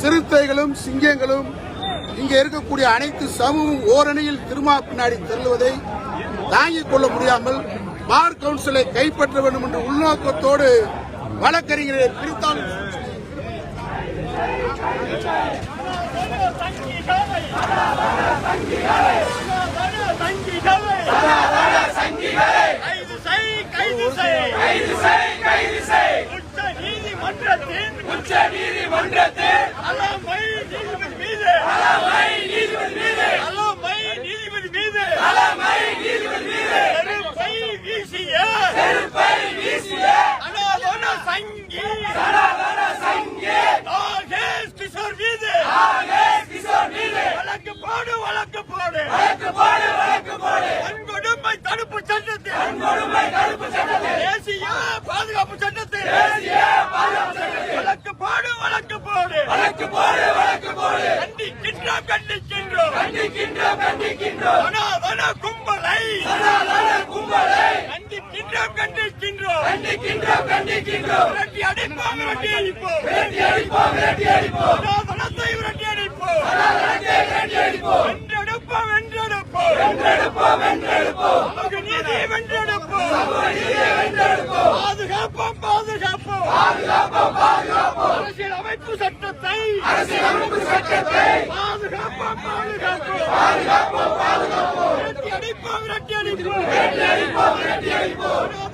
சிறுத்தைகளும் சிங்கங்களும் இங்கே இருக்கக்கூடிய அனைத்து சமூகம் ஓரணியில் திருமா பின்னாடி தள்ளுவதை தாங்கிக் கொள்ள முடியாமல் பார் கவுன்சிலை கைப்பற்ற வேண்டும் என்ற உள்நோக்கத்தோடு வழக்கறிஞரை பிரித்தால் உச்ச நீதிமன்றத்தில் அலமை நீதிபதி மீது செருப்பை வீசிய அனாதன சங்கி நாகேஷ் கிஷோர் மீது வழக்கு போடு வன்கொடுமை தடுப்பு சட்டத்தில் தேசிய பாதுகாப்பு சட்டத்தில் வழக்கு போடு கண்டிக்கின்றோம் அனாதன கும்பலை கண்டிக்கின்றோம் விரட்டி அடிப்போம் அனாதனத்தை விரட்டி அடிப்போம் வென்றெடுப்போம் நமக்கு நீதியை வென்றெடுப்போம் பாதுகாப்போம் அரசியல் அமைப்பு சட்டத்தை பாதுகாப்போம் விரட்டி அடிப்போம்